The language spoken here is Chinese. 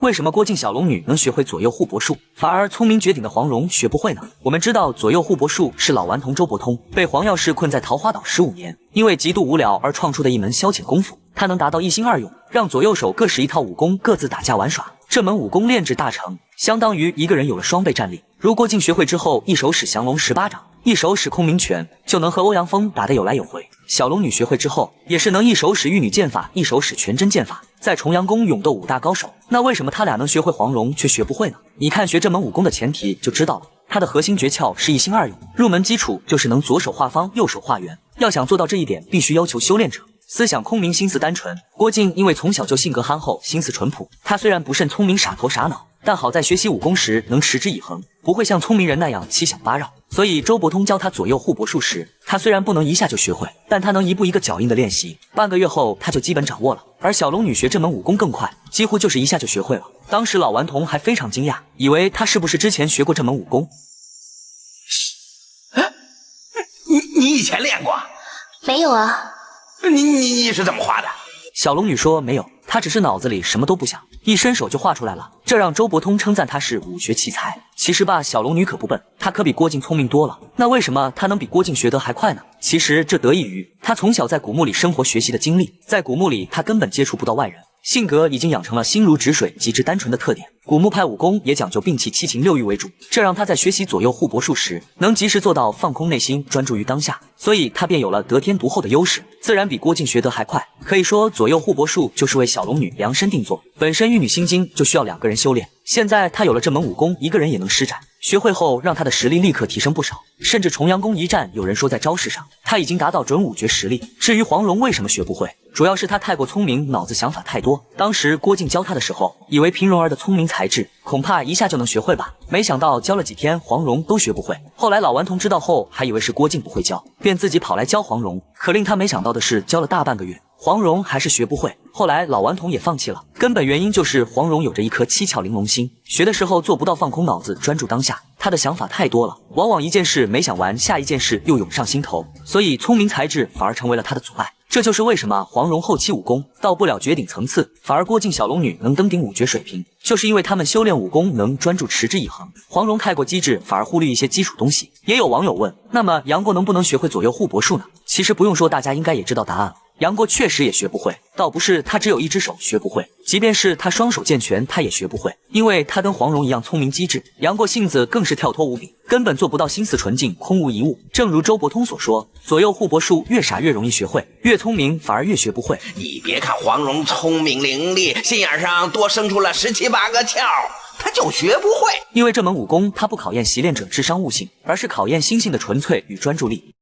为什么郭靖小龙女能学会左右互搏术，反而聪明绝顶的黄蓉学不会呢？我们知道左右互搏术是老顽童周伯通被黄药师困在桃花岛15年，因为极度无聊而创出的一门消遣功夫。他能达到一心二用，让左右手各使一套武功，各自打架玩耍。这门武功炼制大成，相当于一个人有了双倍战力。如郭靖学会之后，一手使降龙18掌，一手使空明拳，就能和欧阳锋打得有来有回。小龙女学会之后，也是能一手使玉女剑法，一手使全真剑法，在重阳宫勇斗5大高手。那为什么他俩能学会黄蓉却学不会呢？你看学这门武功的前提就知道了，它的核心诀窍是一心二用，入门基础就是能左手画方，右手画圆。要想做到这一点，必须要求修炼者思想空明，心思单纯。郭靖因为从小就性格憨厚，心思淳朴，他虽然不甚聪明，傻头傻脑，但好在学习武功时能持之以恒，不会像聪明人那样七想八绕。所以周伯通教他左右互搏术时，他虽然不能一下就学会，但他能一步一个脚印的练习，半个月后他就基本掌握了。而小龙女学这门武功更快，几乎就是一下就学会了。当时老顽童还非常惊讶，以为他是不是之前学过这门武功。你以前练过？没有啊。你是怎么画的？小龙女说没有，她只是脑子里什么都不想，一伸手就画出来了，这让周伯通称赞她是武学奇才。其实吧，小龙女可不笨，她可比郭靖聪明多了。那为什么她能比郭靖学得还快呢？其实这得益于她从小在古墓里生活学习的经历，在古墓里她根本接触不到外人，性格已经养成了心如止水、极之单纯的特点。古墓派武功也讲究摒弃七情六欲为主，这让他在学习左右互搏术时，能及时做到放空内心，专注于当下，所以他便有了得天独厚的优势，自然比郭靖学得还快。可以说，左右互搏术就是为小龙女量身定做。本身玉女心经就需要2个人修炼，现在他有了这门武功，一个人也能施展。学会后，让他的实力立刻提升不少，甚至重阳宫一战，有人说在招式上他已经达到准武绝实力。至于黄蓉为什么学不会，主要是他太过聪明，脑子想法太多。当时郭靖教他的时候，以为平蓉儿的聪明才智恐怕一下就能学会吧，没想到教了几天，黄蓉都学不会。后来老顽童知道后，还以为是郭靖不会教，便自己跑来教黄蓉。可令他没想到的是，教了大半个月，黄蓉还是学不会。后来老顽童也放弃了，根本原因就是黄蓉有着一颗七窍玲珑心，学的时候做不到放空脑子，专注当下。他的想法太多了，往往一件事没想完，下一件事又涌上心头，所以聪明才智反而成为了他的阻碍。这就是为什么黄蓉后期武功到不了绝顶层次，反而郭靖小龙女能登顶武绝水平，就是因为他们修炼武功能专注持之以恒。黄蓉太过机智，反而忽略一些基础东西。也有网友问，那么杨过能不能学会左右互搏术呢？其实不用说，大家应该也知道答案。杨过确实也学不会，倒不是他只有一只手学不会，即便是他双手健全，他也学不会，因为他跟黄蓉一样聪明机智。杨过性子更是跳脱无比，根本做不到心思纯净，空无一物。正如周伯通所说，左右互搏术越傻越容易学会，越聪明反而越学不会。你别看黄蓉聪明伶俐，心眼上多生出了17、18个窍，他就学不会。因为这门武功它不考验习练者智商悟性，而是考验心性的纯粹与专注力。